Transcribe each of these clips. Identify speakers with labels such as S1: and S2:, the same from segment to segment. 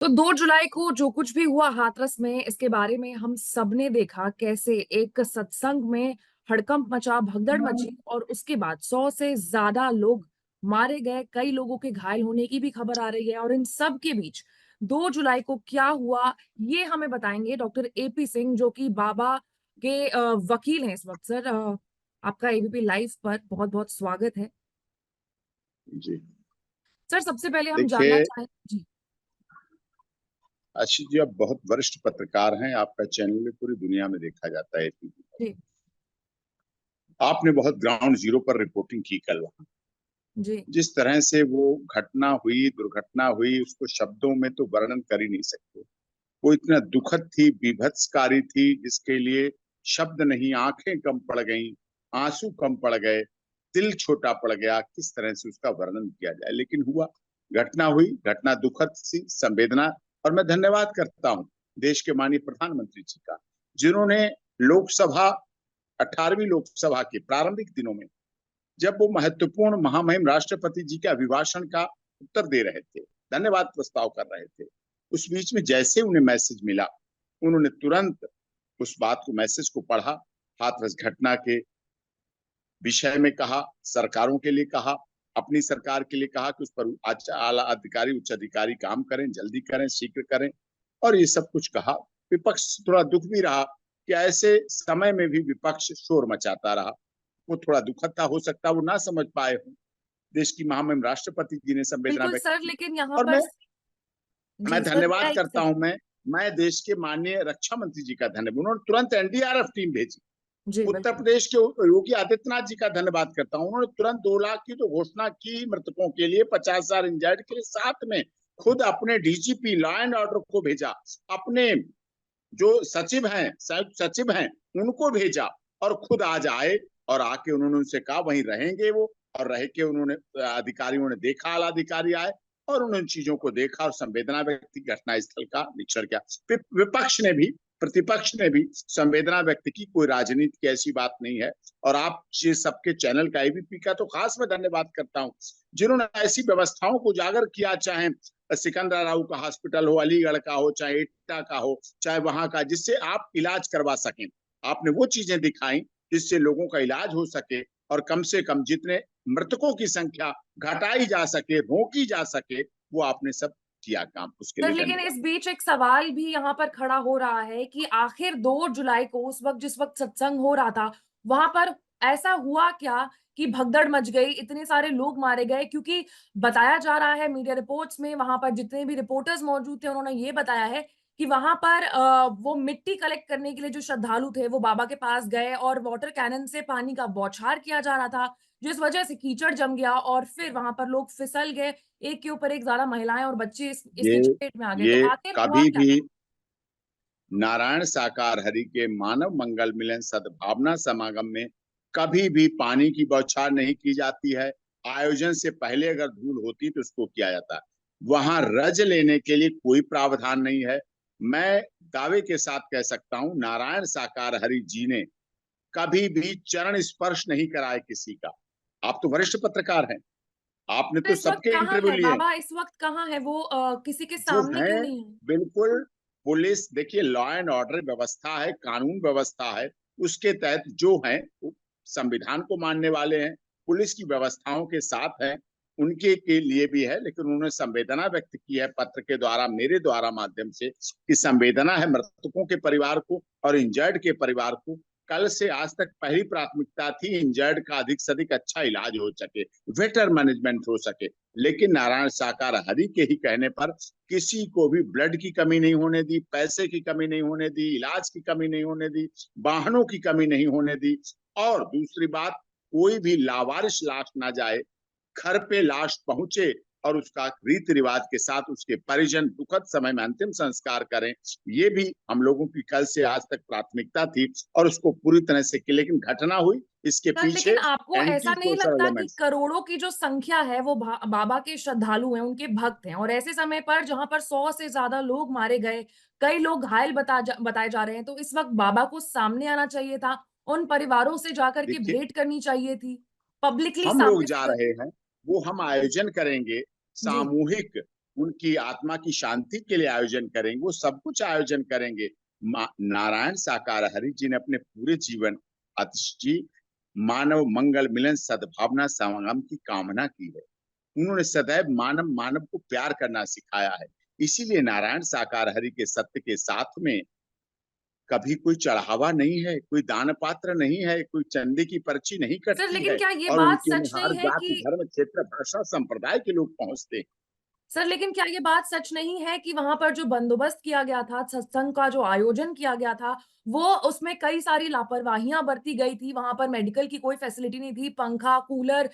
S1: तो 2 जुलाई को जो कुछ भी हुआ हाथरस में, इसके बारे में हम सबने देखा कैसे एक सत्संग में हड़कंप मचा, भगदड़ मची और उसके बाद 100 से ज्यादा लोग मारे गए, कई लोगों के घायल होने की भी खबर आ रही है। और इन सब के बीच 2 जुलाई को क्या हुआ, ये हमें बताएंगे डॉक्टर एपी सिंह, जो कि बाबा के वकील हैं इस वक्त। सर, आपका एबीपी लाइव पर बहुत-बहुत स्वागत है।
S2: जी।
S1: सर, सबसे पहले हम जानना
S2: देखिए,
S1: चाहें। जी।
S2: आशीष जी आप बहुत वरिष्ठ पत्रकार हैं, आपका चैनल भी पूरी दुनिया में देखा जाता है एबीपी।
S1: जी।
S2: आपने बहुत ग्राउंड जीरो पर रिपोर्टिंग की कल वहाँ।
S1: जी।
S2: जिस तरह से वो घटना हुई, दुर्घटना हुई, उसको शब्दों में तो वर्णन कर ही नहीं सकते। वो इतना दुखद थी, बीभत्सकारी थी, जिसके लिए शब्द नहीं, आंखें कम पड़ गईं, आंसू कम पड़ गए, दिल छोटा पड़ गया, किस तरह से उसका वर्णन किया जाए। लेकिन हुआ, घटना हुई, घटना दुखद सी, संवेदना। और मैं धन्यवाद करता हूँ देश के माननीय प्रधानमंत्री जी का, जिन्होंने लोकसभा 18वीं लोकसभा के प्रारंभिक दिनों में, जब वो महत्वपूर्ण महामहिम राष्ट्रपति जी के अभिभाषण का उत्तर दे रहे थे, धन्यवाद प्रस्ताव कर रहे थे, उस बीच में जैसे उन्हें मैसेज मिला, उन्होंने तुरंत उस बात को, मैसेज को पढ़ा, हाथरस घटना के विषय में कहा, सरकारों के लिए कहा, अपनी सरकार के लिए कहा कि उस पर आला अधिकारी, उच्च अधिकारी काम करें, जल्दी करें, शीघ्र करें, और ये सब कुछ कहा। विपक्ष थोड़ा दुख भी रहा कि ऐसे समय में भी विपक्ष शोर मचाता रहा। वो थोड़ा दुखद था, हो सकता है वो ना समझ पाए हों। देश की महामहिम राष्ट्रपति जी ने संवेदना
S1: बिल्कुल
S2: व्यक्त
S1: सर,
S2: की।
S1: लेकिन यहाँ
S2: और
S1: पर
S2: मैं
S1: जी सर, मेरा
S2: धन्यवाद
S1: एक
S2: करता हूं, मैं देश के माननीय रक्षा मंत्री जी का धन्यवाद, उन्होंने तुरंत एनडीआरएफ टीम भेजी।
S1: जी
S2: उत्तर
S1: बिल्कुल।
S2: प्रदेश के योगी आदित्यनाथ जी का धन्यवाद करता हूं, उन्होंने तुरंत 2 लाख की तो घोषणा की मृतकों के लिए, 50,000 इंजर्ड के लिए, साथ में खुद अपने डीजीपी लॉ एंड ऑर्डर को भेजा, अपने जो सचिव हैं, संयुक्त सचिव हैं, उनको भेजा, और खुद आज आए, और आके उन्होंने उनसे कहा वहीं रहेंगे वो, और रह के उन्होंने, अधिकारियों ने देखा, आला अधिकारी आए और उन्होंने चीजों को देखा और संवेदना व्यक्त की, घटनास्थल का निरीक्षण किया। विपक्ष ने भी, प्रतिपक्ष ने भी संवेदना व्यक्त की, कोई राजनीति की ऐसी बात नहीं है। और आप ये सबके चैनल का, एबीपी का तो खास मैं धन्यवाद करता हूँ, जिन्होंने ऐसी व्यवस्थाओं को उजागर किया, चाहे सिकंदराबाद का हॉस्पिटल हो, अलीगढ़ का हो, चाहे एटा का हो, चाहे वहां का, जिससे आप इलाज करवा सकें। आपने वो चीजें दिखाई जिससे लोगों का इलाज हो सके, और कम से कम जितने मृतकों की संख्या घटाई जा सके, रोकी जा सके, वो आपने सब किया काम, उसके
S1: सर,
S2: लिए
S1: लेकिन
S2: धन्यवाद।
S1: इस बीच एक सवाल भी यहाँ पर खड़ा हो रहा है कि आखिर 2 जुलाई को उस वक्त जिस वक्त सत्संग हो रहा था, वहां पर ऐसा हुआ क्या कि भगदड़ मच गई, इतने सारे लोग मारे गए? क्योंकि बताया जा रहा है मीडिया रिपोर्ट्स में, वहां पर जितने भी रिपोर्टर्स मौजूद थे उन्होंने ये बताया है कि वहां पर वो मिट्टी कलेक्ट करने के लिए जो श्रद्धालु थे वो बाबा के पास गए और वाटर कैनन से पानी का बौछार किया जा रहा था, जिस वजह से कीचड़ जम गया और फिर वहां पर लोग फिसल गए, एक के ऊपर एक ज्यादा महिलाएं और बच्चे
S2: ये
S1: इसकी चपेट में आ गए। तो
S2: ये
S1: आखिर हुआ
S2: कभी
S1: क्या
S2: भी
S1: था?
S2: नारायण साकार हरि के मानव मंगल मिलन सद्भावना समागम में कभी भी पानी की बौछार नहीं की जाती है। आयोजन से पहले अगर धूल होती तो उसको किया जाता है। वहां रज लेने के लिए कोई प्रावधान नहीं है। मैं दावे के साथ कह सकता हूं, नारायण साकार हरि जी ने कभी भी चरण स्पर्श नहीं कराया किसी का। आप तो वरिष्ठ पत्रकार हैं, आपने
S1: तो
S2: तो
S1: इस वक्त
S2: सबके
S1: कहाँ
S2: इंटरव्यू
S1: है
S2: लिए।
S1: बाबा? इस वक्त कहाँ है वो? किसी के
S2: जो
S1: सामने
S2: है,
S1: क्यों नहीं है?
S2: बिल्कुल, पुलिस, देखिए लॉ एंड ऑर्डर व्यवस्था है, कानून व्यवस्था है, उसके तहत जो है संविधान को मानने वाले हैं, पुलिस की व्यवस्थाओं के साथ हैं, उनके के लिए भी है। लेकिन उन्होंने संवेदना व्यक्त की है पत्र के द्वारा, मेरे द्वारा माध्यम से, कि संवेदना है मृतकों के परिवार को और इंजर्ड के परिवार को। कल से आज तक पहली प्राथमिकता थी इंजर्ड का अधिक से अधिक अच्छा इलाज हो सके, बेटर मैनेजमेंट हो सके। लेकिन नारायण साकार हरि के ही कहने पर किसी को भी ब्लड की कमी नहीं होने दी, पैसे की कमी नहीं होने दी, इलाज की कमी नहीं होने दी, वाहनों की कमी नहीं होने दी। और दूसरी बात, कोई भी लावारिश लाश ना जाए, घर पे लाश पहुंचे और उसका रीति रिवाज के साथ उसके परिजन दुखद समय में अंतिम संस्कार करें। ये भी हम लोगों की कल से आज तक प्राथमिकता थी, और उसको पूरी तरह से की। लेकिन घटना हुई, इसके
S1: सर,
S2: पीछे
S1: लेकिन आपको ऐसा
S2: एंटी
S1: नहीं
S2: सोशल
S1: लगता कि
S2: एलिमेंट्स।
S1: करोड़ों की जो संख्या है वो बाबा के श्रद्धालु हैं, उनके भक्त हैं, और ऐसे समय पर जहां पर 100 से ज्यादा लोग मारे गए, कई लोग घायल बताए जा रहे हैं, तो इस वक्त बाबा को सामने आना चाहिए था, उन परिवारों से जाकर के
S2: देखिए,
S1: भेंट करनी चाहिए थी, पब्लिकली
S2: हम लोग
S1: सामने से
S2: जा रहे हैं, वो हम आयोजन करेंगे
S1: जी।
S2: सामूहिक, उनकी आत्मा की शांति के लिए आयोजन करेंगे, वो सब कुछ आयोजन करेंगे। नारायण साकार हरि जी ने अपने पूरे जीवन आतिश जी मानव मंगल मिलन सद्भावना समागम की कामना की है। उन्होंने सदैव मानव मानव को प्यार करना सिखाया है। इसीलिए नारायण साकार हरि के सत्य के साथ में कभी कोई चढ़ावा नहीं है, कोई दान पात्र नहीं है, कोई चंदे की पर्ची नहीं
S1: सर
S2: कटती
S1: लेकिन
S2: है,
S1: क्या ये
S2: और
S1: बात
S2: उनके में
S1: सच
S2: हर
S1: नहीं है
S2: जाति
S1: कि
S2: धर्म क्षेत्र भाषा संप्रदाय के लोग पहुंचते हैं।
S1: सर लेकिन क्या ये बात सच नहीं है कि वहां पर जो बंदोबस्त किया गया था, सत्संग का जो आयोजन किया गया था, वो उसमें कई सारी लापरवाहियां बरती गई थी। वहां पर मेडिकल की कोई फैसिलिटी नहीं थी, पंखा कूलर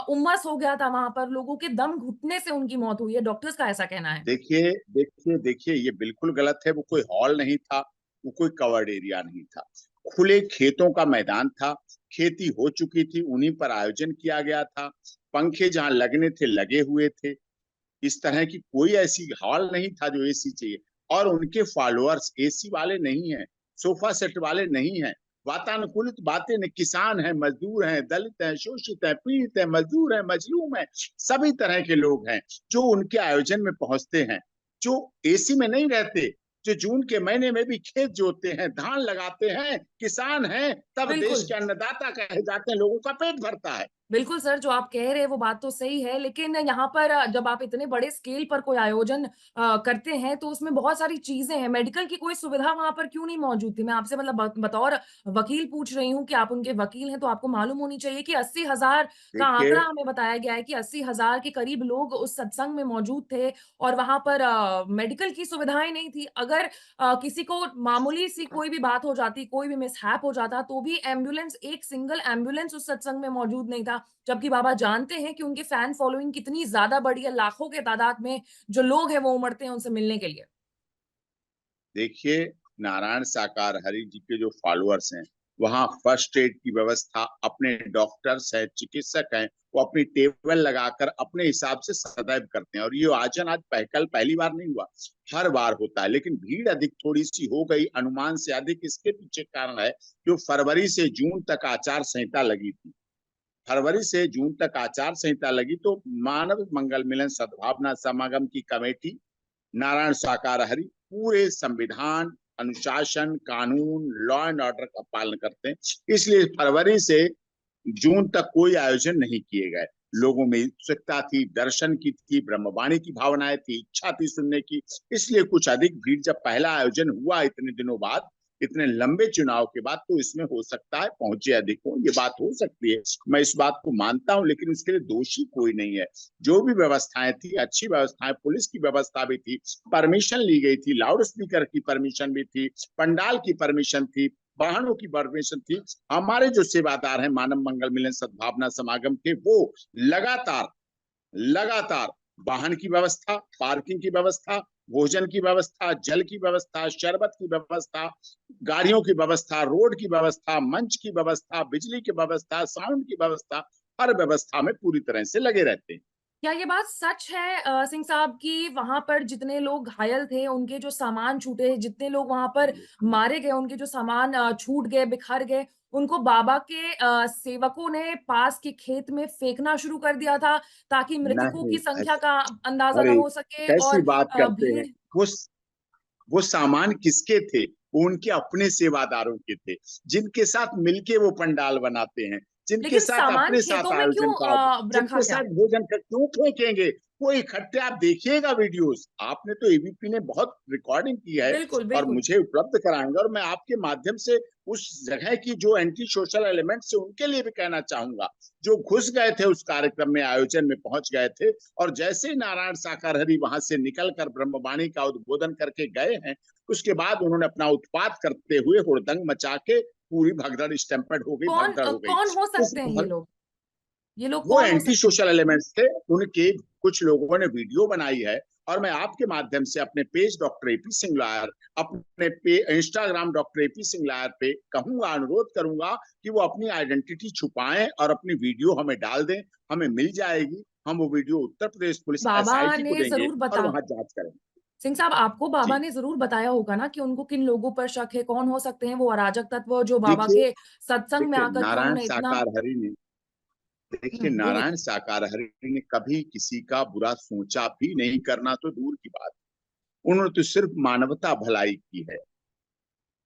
S1: उमस हो गया था, वहां पर लोगों के दम घुटने से उनकी मौत हुई है, डॉक्टर्स का ऐसा कहना है।
S2: देखिए देखिए देखिए, ये बिल्कुल गलत है। वो कोई हॉल नहीं था, वो कोई कवर्ड एरिया नहीं था, खुले खेतों का मैदान था। खेती हो चुकी थी, उन्हीं पर आयोजन किया गया था। पंखे जहां लगने थे लगे हुए थे। इस तरह की कोई ऐसी हॉल नहीं था जो एसी चाहिए। और उनके फॉलोअर्स एसी वाले नहीं हैं, सोफा सेट वाले नहीं हैं। वातानुकूलित बातें नहीं, किसान हैं, मजदूर हैं, दलित हैं, शोषित हैं, पीड़ित हैं, मजदूर हैं, मजलूम हैं, सभी तरह के लोग हैं जो उनके आयोजन में पहुंचते हैं, जो एसी में नहीं रहते, जो जून के महीने में भी खेत जोतते हैं, धान लगाते हैं, किसान हैं, तब देश
S1: बिल्कुल
S2: के अन्नदाता कहे जाते हैं, लोगों का पेट भरता है।
S1: बिल्कुल सर, जो आप कह रहे हैं वो बात तो सही है, लेकिन यहाँ पर जब आप इतने बड़े स्केल पर कोई आयोजन करते हैं, तो उसमें बहुत सारी चीज़ें हैं। मेडिकल की कोई सुविधा वहाँ पर क्यों नहीं मौजूद थी? मैं आपसे मतलब बतौर वकील पूछ रही हूँ कि आप उनके वकील हैं, तो आपको मालूम होनी चाहिए कि 80,000 का
S2: देखिए
S1: आंकड़ा हमें बताया गया है कि 80,000 के करीब लोग उस सत्संग में मौजूद थे और वहाँ पर मेडिकल की सुविधाएँ नहीं थी। अगर किसी को मामूली-सी कोई भी बात हो जाती, कोई भी मिसहैप हो जाता, तो भी एम्बुलेंस एक सिंगल एम्बुलेंस उस सत्संग में मौजूद नहीं था। जबकि बाबा जानते हैं कि उनके फैन फॉलोइंग कितनी ज़्यादा बड़ी है, लाखों के तादाद में जो लोग हैं वो उमड़ते हैं उनसे मिलने के लिए।
S2: देखिए, नारायण साकार हरि जी के जो फॉलोअर्स हैं, वहाँ फर्स्ट एड की व्यवस्था, अपने डॉक्टर्स हैं, चिकित्सक हैं, वो अपनी टेबल लगाकर अपने हिसाब से सदैव करते हैं। और ये आयोजन आज कल पहली बार नहीं हुआ, हर बार होता है। लेकिन भीड़ अधिक थोड़ी सी हो गई, अनुमान से अधिक। इसके पीछे कारण है जो फरवरी से जून तक आचार संहिता लगी थी। फरवरी से जून तक आचार संहिता लगी तो मानव मंगल मिलन सद्भावना समागम की कमेटी, नारायण साकार हरि पूरे संविधान, अनुशासन, कानून, लॉ एंड ऑर्डर का पालन करते हैं। इसलिए फरवरी से जून तक कोई आयोजन नहीं किए गए। लोगों में उत्सुकता थी, दर्शन की थी, ब्रह्मवाणी की भावनाएं थी, इच्छा थी सुनने की। इसलिए कुछ अधिक भीड़ जब पहला आयोजन हुआ इतने दिनों बाद, इतने लंबे चुनाव के बाद, तो इसमें हो सकता है पहुंचे अधिक हो, ये बात हो सकती है, मैं इस बात को मानता हूं। लेकिन उसके लिए दोषी कोई नहीं है। जो भी व्यवस्थाएं थी, अच्छी व्यवस्थाएं, पुलिस की व्यवस्था भी थी, परमिशन ली गई थी, लाउड स्पीकर की परमिशन भी थी, पंडाल की परमिशन थी, वाहनों की परमिशन थी। हमारे जो सेवादार हैं मानव मंगल मिलन सद्भावना समागम के, वो लगातार लगातार वाहन की व्यवस्था, पार्किंग की व्यवस्था, भोजन की व्यवस्था, जल की व्यवस्था, शरबत की व्यवस्था, गाड़ियों की व्यवस्था, रोड की व्यवस्था, मंच की व्यवस्था, बिजली की व्यवस्था, साउंड की व्यवस्था, हर व्यवस्था में पूरी तरह से लगे रहते हैं।
S1: क्या ये बात सच है सिंह साहब कि वहाँ पर जितने लोग घायल थे, उनके जो सामान छूटे, जितने लोग वहाँ पर मारे गए, उनके जो सामान छूट गए, बिखर गए, उनको बाबा के सेवकों ने पास के खेत में फेंकना शुरू कर दिया था, ताकि मृतकों
S2: नहीं
S1: की संख्या
S2: ऐसा,
S1: का अंदाज़ा ना
S2: अरे
S1: हो सके
S2: कैसी
S1: और
S2: बात करते हैं।
S1: भीड़
S2: वो वो सामान किसके थे? वो उनके अपने सेवादारों के थे, जिनके साथ मिलके वो पंडाल बनाते हैं, जिनके
S1: लेकिन
S2: साथ
S1: सामान
S2: अपने साथ
S1: खेतों में क्यों
S2: आयोजन का,
S1: रखा
S2: जिनके
S1: क्या?
S2: साथ भोजन का क्यों फेंकेंगे? वो इकट्ठे, आप देखिएगा वीडियोस, आपने तो एबीपी ने बहुत रिकॉर्डिंग की है
S1: बिल्कुल,
S2: और
S1: बिल्कुल।
S2: मुझे उपलब्ध कराएंगे, और मैं आपके माध्यम से उस जगह की जो एंटी सोशल एलिमेंट से उनके लिए भी कहना चाहूंगा, जो घुस गए थे उस कार्यक्रम में, आयोजन में पहुंच गए थे, और जैसे ही नारायण साकार हरि वहां से निकलकर ब्रह्मवाणी का उद्बोधन करके गए हैं, उसके बाद उन्होंने अपना उत्पात करते हुए हुड़दंग मचा के पूरी भगदड़ स्टैम्पेड हो गई, भगदड़ हो गई।
S1: कौन हो
S2: उस
S1: सकते हैं ये लोग? ये लोग
S2: वो
S1: कौन हो
S2: एंटी
S1: सकते हैं?
S2: सोशल एलिमेंट्स थे। उनके कुछ लोगों ने वीडियो बनाई है, और मैं आपके माध्यम से अपने page doctor AP Singh lawyer, अपने पे Instagram doctor AP Singh lawyer पे कहूंगा, अनुरोध करूंगा कि वो अपनी आइडेंटिटी छुपाएं और अपनी वीडियो हमें डाल दें। हमें मिल जाएगी, हम वो वीडियो उत्तर प्रदेश पुलिस
S1: बाबा
S2: एसआईटी को
S1: ने
S2: देंगे
S1: ज़रूर
S2: और
S1: बता
S2: वहां जांच करेंगे।
S1: सिंह साहब आपको बाबा
S2: जी
S1: ने ज़रूर बताया होगा ना कि उनको किन लोगों पर शक है, कौन हो सकते हैं वो अराजक तत्व जो बाबा
S2: देखिए
S1: के सत्संग में
S2: देखिए
S1: आकर के
S2: नारायण
S1: उन्होंने इतना
S2: साकार हरि ने देखिए,
S1: वो
S2: नारायण
S1: होता है।
S2: शाकाहारी ने कभी किसी का बुरा सोचा भी नहीं, करना तो दूर की बात। उन्होंने तो सिर्फ मानवता भलाई की है,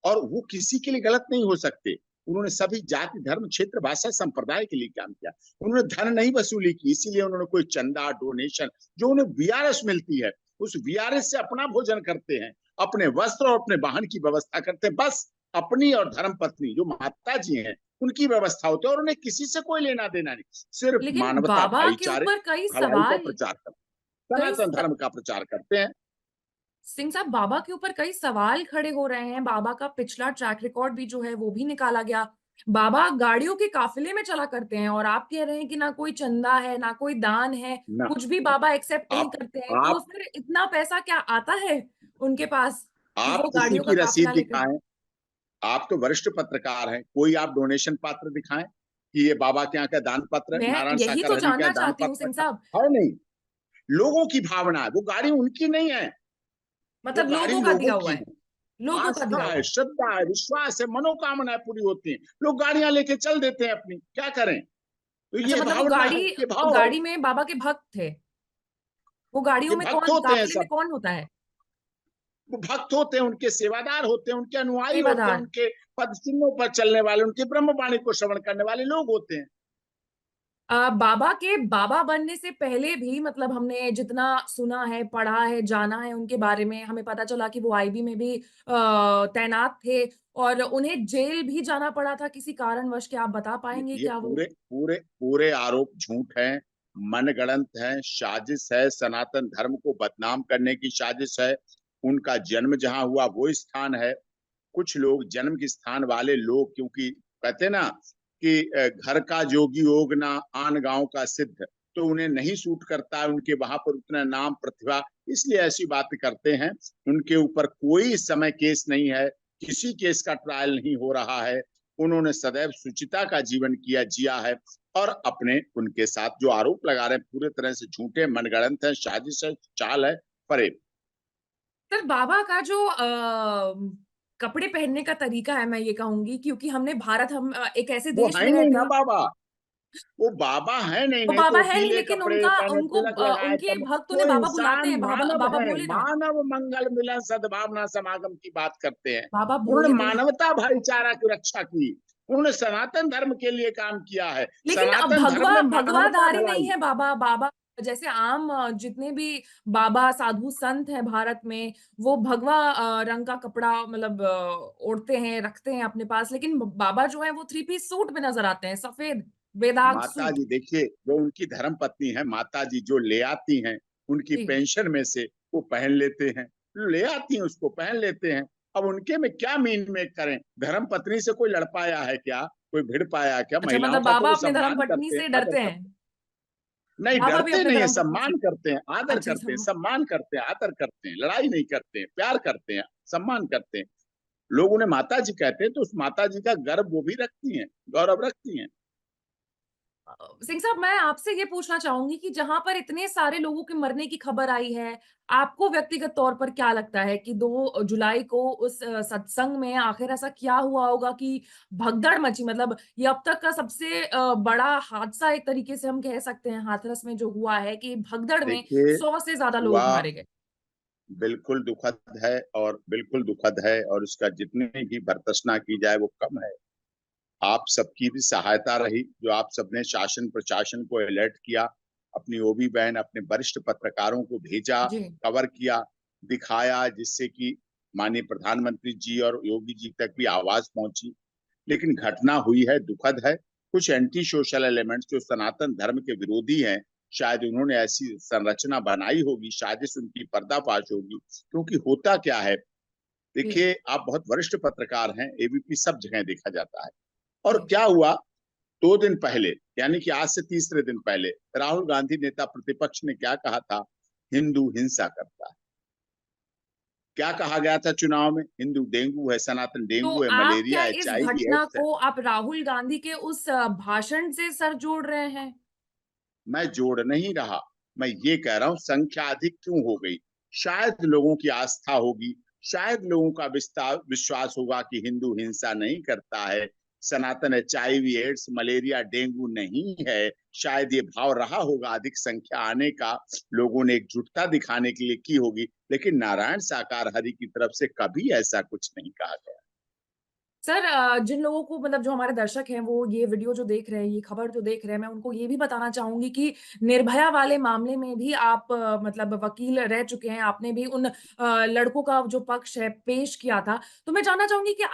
S2: और वो किसी के लिए गलत नहीं हो सकते। उन्होंने सभी जाति, धर्म, क्षेत्र, भाषा, संप्रदाय के लिए काम किया। उन्होंने धन नहीं वसूली की, इसीलिए उन्होंने कोई चंदा, डोनेशन, जो उन्हें वीआरएस मिलती है, उस वीआरएस से अपना भोजन करते हैं, अपने वस्त्र और अपने वाहन की व्यवस्था करते हैं। बस अपनी और धर्म पत्नी जो माता जी हैं उनकी व्यवस्था होती है, और उन्हें किसी से कोई लेना देना नहीं, सिर्फ
S1: लेकिन
S2: मानवता,
S1: बाबा के
S2: भाईचारे,
S1: ऊपर कई
S2: भलाई का
S1: सवाल
S2: प्रचार करते हैं,
S1: कई
S2: सनातन धर्म का प्रचार करते हैं।
S1: सिंह साहब, बाबा के ऊपर कई सवाल खड़े हो रहे हैं। बाबा का पिछला ट्रैक रिकॉर्ड भी जो है वो भी निकाला गया। बाबा गाड़ियों के काफिले में चला करते हैं और आप कह रहे हैं कि ना कोई चंदा है, ना कोई दान है,
S2: ना,
S1: कुछ भी बाबा एक्सेप्ट नहीं
S2: आप
S1: करते हैं। तो
S2: आप
S1: फिर इतना पैसा क्या आता है उनके पास कि
S2: आप
S1: वो
S2: किसी
S1: गाड़ियों का
S2: की रसीद
S1: काफिला लेकर।
S2: दिखाएं। आप तो वरिष्ठ पत्रकार हैं, कोई आप डोनेशन पात्र दिखाएं कि ये बाबा के यहाँ का दान पत्र है,
S1: मैं
S2: नारायण
S1: यही तो
S2: शाकाहारी का
S1: जानना
S2: दान
S1: चाहती हूँ
S2: पत्र
S1: सिंह साहब।
S2: है नहीं। लोगों की भावना है, वो गाड़ी उनकी नहीं है, वो
S1: मतलब
S2: गाड़ी
S1: लोगों का
S2: लोगों
S1: दिया हुआ
S2: की
S1: है,
S2: है।
S1: लोगों का
S2: आस्था
S1: दिया
S2: है,
S1: हुआ है।
S2: श्रद्धा है, विश्वास है, मनोकामनाएं पूरी होती हैं, लोग गाड़ियां लेके चल देते हैं अपनी, क्या करें। तो
S1: अच्छा,
S2: ये
S1: मतलब वो
S2: भावना है, ये भाव है।
S1: गाड़ी में बाबा के भक्त थे। वो गाड़ियों
S2: ये
S1: में
S2: भक्त
S1: कौन,
S2: होते हैं
S1: काफिले में
S2: सब,
S1: कौन होता है?
S2: वो भक्त होते हैं, उनके सेवादार होते हैं, उनके अनुयायी होते हैं,
S1: सेवादार।
S2: उनके पद चिन्हों पर चलने वाले, उनके ब्रह्मवाणी को श्रवण करने वाले लोग होते हैं।
S1: बाबा के बाबा बनने से पहले भी, मतलब हमने जितना सुना है, पढ़ा है, जाना है उनके बारे में, हमें पता चला कि वो आईबी में भी तैनात थे और उन्हें जेल भी जाना पड़ा था किसी कारणवश। क्या आप बता पाएंगे
S2: ये
S1: क्या वो?
S2: पूरे पूरे पूरे आरोप झूठ हैं, मनगढ़ंत हैं, साजिश है, सनातन धर्म को बदनाम करने की साजिश है। उनका जन्म जहां हुआ वो स्थान है। कुछ लोग जन्म के स्थान वाले लोग, क्योंकि कहते ना कि घर का जोगी योग ना आन गांव का सिद्ध, तो उन्हें नहीं सूट करता है उनके वहां पर उतना नाम प्रतिभा, इसलिए ऐसी बात करते हैं। उनके ऊपर कोई इस समय केस नहीं है, किसी केस का ट्रायल नहीं हो रहा है। उन्होंने सदैव सुचिता का जीवन किया, जिया है। और अपने उनके साथ जो आरोप लगा रहे हैं पूरे तरह से झूठे, मनगढ़ंत है, साजिश है, चाल है, फरेब।
S1: सर, बाबा का जो कपड़े पहनने का तरीका है, मैं ये कहूंगी, क्योंकि हमने भारत, हम एक ऐसे
S2: वो
S1: देश
S2: है
S1: में
S2: नहीं
S1: रहते
S2: ना
S1: हैं।
S2: बाबा, वो बाबा है नहीं,
S1: वो
S2: नहीं तो
S1: बाबा
S2: वो
S1: है नहीं,
S2: पीले
S1: लेकिन
S2: कपड़े
S1: उनका
S2: पहने,
S1: उनको
S2: तिलक लगाए,
S1: उनके
S2: कम।
S1: भक्त
S2: वो
S1: उन्हें बाबा बुलाते
S2: इंसान
S1: हैं। बाबा
S2: मानव
S1: बाबा
S2: है,
S1: बोले ना।
S2: मानव मंगल मिलन सद्भावना समागम की बात करते हैं।
S1: बाबा
S2: उन्होंने
S1: बोले तो नहीं।
S2: मानवता भाईचारा की रक्षा की, उन्होंने सनातन धर्म के लिए काम किया है।
S1: लेकिन अब
S2: सनातन धर्म
S1: भगवा
S2: में मानवता
S1: भगवाधारी नहीं
S2: भलाई।
S1: है बाबा। बाबा जैसे आम जितने भी बाबा साधु संत हैं भारत में, वो भगवा रंग का कपड़ा, मतलब ओढ़ते हैं, रखते हैं अपने पास। लेकिन बाबा जो है वो थ्री पीस सूट में नजर आते हैं, सफेद बेदाग
S2: माता
S1: सूट।
S2: जी देखिए, जो उनकी धर्म पत्नी है, माता जी जो ले आती हैं उनकी
S1: जी।
S2: पेंशन में से, वो पहन लेते हैं, ले आती हैं उसको पहन लेते हैं। अब उनके में क्या मीन मेक करें, धर्म पत्नी से कोई लड़ पाया है क्या, कोई भिड़ पाया क्या,
S1: अच्छा,
S2: महिलाओं
S1: मतलब
S2: का तो
S1: बाबा
S2: वो
S1: अपने धर्म
S2: सम्मान
S1: पत्नी
S2: करते हैं,
S1: से
S2: आदर
S1: डरते हैं?
S2: करते हैं। नहीं,
S1: बाबा भी
S2: डरते
S1: अपने
S2: नहीं है,
S1: धर्म पत्नी से।
S2: सम्मान करते हैं, आदर
S1: अच्छा,
S2: करते हैं,
S1: अच्छा।
S2: सम्मान करते हैं, आदर करते हैं, लड़ाई नहीं करते हैं, प्यार करते हैं, सम्मान करते हैं। लोग उन्हें माता जी कहते हैं, तो उस माता जी का गर्व वो भी रखती हैं, गौरव रखती हैं।
S1: सिंह साहब, मैं आपसे ये पूछना चाहूंगी कि जहां पर इतने सारे लोगों के मरने की खबर आई है, आपको व्यक्तिगत तौर पर क्या लगता है कि 2 जुलाई को उस सत्संग में आखिर ऐसा क्या हुआ होगा कि भगदड़ मची? मतलब ये अब तक का सबसे बड़ा हादसा एक तरीके से हम कह सकते हैं, हाथरस में जो हुआ है, कि भगदड़ में
S2: देखिए,
S1: 100 से ज्यादा लोग
S2: वह
S1: मारे गए।
S2: बिल्कुल दुखद है, और बिल्कुल दुखद है, और उसका जितने भी भर्त्सना की जाए वो कम है। आप सबकी भी सहायता रही, जो आप सबने शासन प्रशासन को अलर्ट किया, अपनी ओबी बहन, अपने वरिष्ठ पत्रकारों को भेजा,
S1: जी।
S2: कवर किया, दिखाया, जिससे कि माननीय प्रधानमंत्री जी और योगी जी तक भी आवाज पहुंची। लेकिन घटना हुई है, दुखद है। कुछ एंटी सोशल एलिमेंट्स जो सनातन धर्म के विरोधी हैं, शायद उन्होंने ऐसी संरचना बनाई होगी, साजिश उनकी पर्दाफाश होगी। क्योंकि होता क्या है,
S1: जी।
S2: देखिए, आप बहुत वरिष्ठ पत्रकार हैं, एबीपी सब जगह देखा जाता है। और
S1: जी।
S2: क्या हुआ, 2 दिन पहले, यानी कि आज से तीसरे दिन पहले, राहुल गांधी नेता प्रतिपक्ष ने क्या कहा था, हिंदू हिंसा करता है। क्या कहा गया था चुनाव में, हिंदू डेंगू है, सनातन
S1: तो
S2: डेंगू है,
S1: आप क्या
S2: मलेरिया,
S1: इस
S2: एचआईवी
S1: घटना
S2: एड्स है।
S1: को आप राहुल गांधी के उस भाषण से सर जोड़ रहे हैं?
S2: मैं जोड़ नहीं रहा, मैं ये कह रहा हूं संख्या अधिक क्यों हो गई। शायद लोगों की आस्था होगी, शायद लोगों का विश्वास होगा कि हिंदू हिंसा नहीं करता है, सनातन HIV, एड्स, मलेरिया, डेंगू नहीं है। शायद ये भाव रहा होगा, अधिक संख्या आने का लोगों ने एकजुटता दिखाने के लिए की होगी, लेकिन नारायण साकार हरि की तरफ से कभी ऐसा कुछ नहीं कहा गया।
S1: सर, जिन लोगों को मतलब जो हमारे दर्शक हैं वो ये वीडियो जो देख रहे हैं, ये खबर जो देख रहे हैं, मैं उनको ये भी बताना चाहूँगी कि निर्भया वाले मामले में भी आप मतलब वकील रह चुके हैं, आपने भी उन लड़कों का जो पक्ष है पेश किया था। तो मैं जानना चाहूँगी कि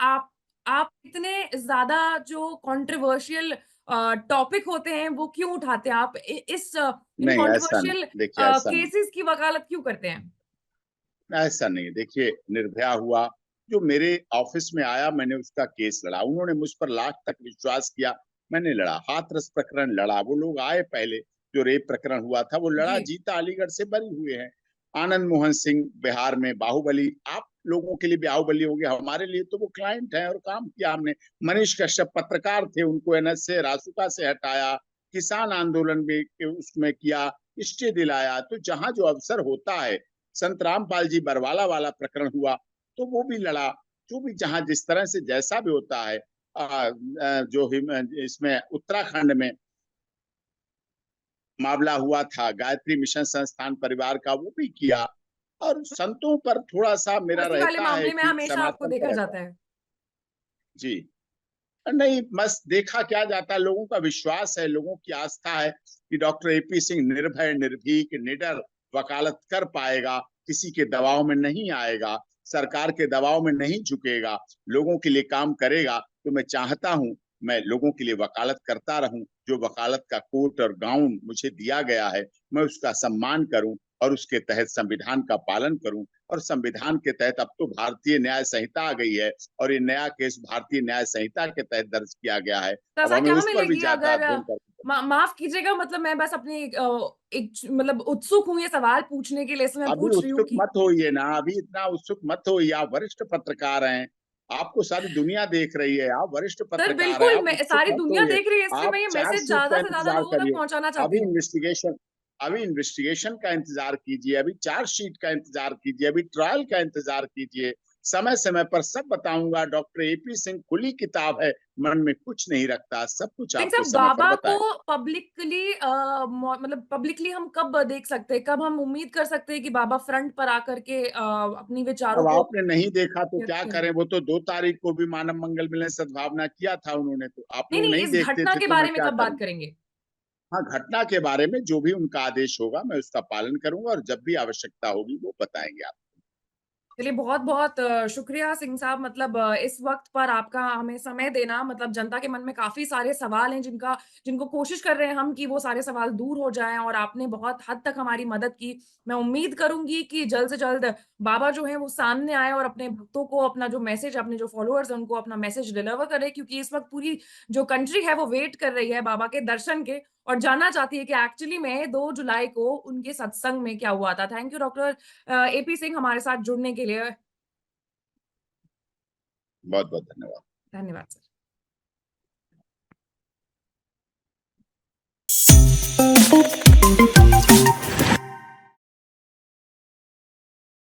S1: आप इतने ज़्यादा जो कंट्रोवर्शियल टॉपिक होते हैं वो क्यों उठाते हैं? आप इन
S2: नहीं, ऐसा नहीं,
S1: कंट्रोवर्शियल
S2: देखिए ऐसा नहीं,
S1: केसेस की वकालत क्यों करते हैं?
S2: ऐसा नहीं। देखिए, निर्भया हुआ, जो मेरे ऑफिस में आया, मैंने उसका केस लड़ा, उन्होंने मुझ पर लाख तक विश्वास किया, मैंने लड़ा। हाथरस प्रकरण लड़ा, वो लोग आए पहले, जो रेप प्रकरण हुआ था वो लड़ा,
S1: जी।
S2: जीता, अलीगढ़ से बरी हुए हैं। आनंद मोहन सिंह बिहार में बाहुबली, आप लोगों के लिए बाहुबली होंगे, हमारे लिए तो वो क्लाइंट है, और काम किया हमने। मनीष कश्यप पत्रकार थे, उनको एनएस से, रासुका से हटाया, किसान आंदोलन में उसमें किया, स्टे दिलाया। तो जहां जो अवसर होता है, संत रामपाल जी बरवाला वाला प्रकरण हुआ तो वो भी लड़ा। जो भी जहां जिस तरह से जैसा भी होता है, जो इसमें उत्तराखंड में मामला हुआ था, गायत्री मिशन संस्थान परिवार का, वो भी किया। और संतों पर थोड़ा सा मेरा
S1: फांसी वाले
S2: रहता है
S1: मामले में
S2: कि
S1: हमेशा आपको
S2: सनातन
S1: देखा
S2: पर रहता है।
S1: जाता है।
S2: जी। नहीं, बस देखा क्या जाता है, लोगों का विश्वास है, लोगों की आस्था है कि डॉक्टर AP सिंह निर्भय, निर्भीक, निडर वकालत कर पाएगा, किसी के दबाव में नहीं आएगा, सरकार के दबाव में नहीं झुकेगा, लोगों के लिए काम करेगा। तो मैं चाहता हूं, मैं लोगों के लिए वकालत करता रहूं। जो वकालत का कोट और गाउन मुझे दिया गया है, मैं उसका सम्मान करूं और उसके तहत संविधान का पालन करूं। और संविधान के तहत अब तो भारतीय न्याय संहिता आ गई है, और ये नया केस भारतीय न्याय संहिता के तहत दर्ज किया गया है। अब
S1: सज़ा
S2: हमें
S1: क्या
S2: उस पर भी
S1: मिलेगी
S2: ज्यादा
S1: अगर
S2: अध्ययन करना।
S1: माफ़ कीजिएगा, मतलब मैं बस अपनी मतलब उत्सुक हूँ ये सवाल पूछने के लिए, इसलिए मैं
S2: अभी
S1: पूछ रही हूँ
S2: उत्सुक
S1: कि
S2: मत होइए ना, अभी इतना उत्सुक मत होइए। आप वरिष्ठ पत्रकार हैं, आपको सारी दुनिया देख रही है, आप वरिष्ठ
S1: सर
S2: पत्रकार हैं,
S1: बिल्कुल,
S2: आप
S1: मैं
S2: उत्सुक
S1: सारी
S2: मत
S1: दुनिया
S2: होइए।
S1: देख रही है, इसलिए मैं
S2: आप
S1: ये मैसेज
S2: चार्जशीट का
S1: ज़्यादा से ज़्यादा
S2: इंतजार
S1: लोगों तक
S2: करिए,
S1: पहुँचाना चाहती
S2: अभी
S1: हूँ।
S2: इन्वेस्टिगेशन अभी इन्वेस्टिगेशन का इंतजार कीजिए, अभी चार्जशीट का इंतजार कीजिए, अभी ट्रायल का इंतजार कीजिए। समय समय पर सब बताऊंगा। डॉक्टर AP सिंह खुली किताब है, मन में कुछ नहीं रखता, सब कुछ
S1: लेकिन
S2: आपको
S1: साहब,
S2: समय पर
S1: बाबा को
S2: बताएं।
S1: पब्लिकली मतलब पब्लिकली हम कब देख सकते हैं? कब हम उम्मीद कर सकते हैं कि बाबा फ्रंट पर आकर के अपनी विचारों
S2: अब
S1: को
S2: आपने नहीं देखा तो
S1: व्यक्त
S2: क्या
S1: करें?
S2: करें, वो तो 2 तारीख को भी मानव मंगल मिलन सद्भावना किया था उन्होंने, तो आप
S1: नहीं,
S2: लोग
S1: नहीं,
S2: नहीं
S1: इस
S2: देखते
S1: घटना
S2: थे
S1: के
S2: तो मैं
S1: बारे में
S2: क्या
S1: कब
S2: करूं।
S1: बात करेंगे?
S2: हाँ, घटना के बारे में जो भी उनका आदेश होगा मैं उसका पालन करूंगा, और जब भी आवश्यकता होगी वो बताएंगे आप।
S1: चलिए, बहुत-बहुत शुक्रिया सिंह साहब, मतलब इस वक़्त पर आपका हमें समय देना, मतलब जनता के मन में काफ़ी सारे सवाल हैं जिनको कोशिश कर रहे हैं हम कि वो सारे सवाल दूर हो जाएँ, और आपने बहुत हद तक हमारी मदद की। मैं उम्मीद करूँगी कि जल्द से जल्द बाबा जो हैं वो सामने आएँ और अपने भक्तों को अपना जो मैसेज, अपने जो फॉलोअर्स हैं उनको अपना मैसेज डिलीवर करें, क्योंकि इस वक़्त पूरी जो कंट्री है वो वेट कर रही है बाबा के दर्शन के, और जानना चाहती है कि एक्चुअली में 2 जुलाई को उनके सत्संग में क्या हुआ था। Thank you doctor AP Singh हमारे साथ जुड़ने के लिए।
S2: बहुत बहुत धन्यवाद।
S1: धन्यवाद सर।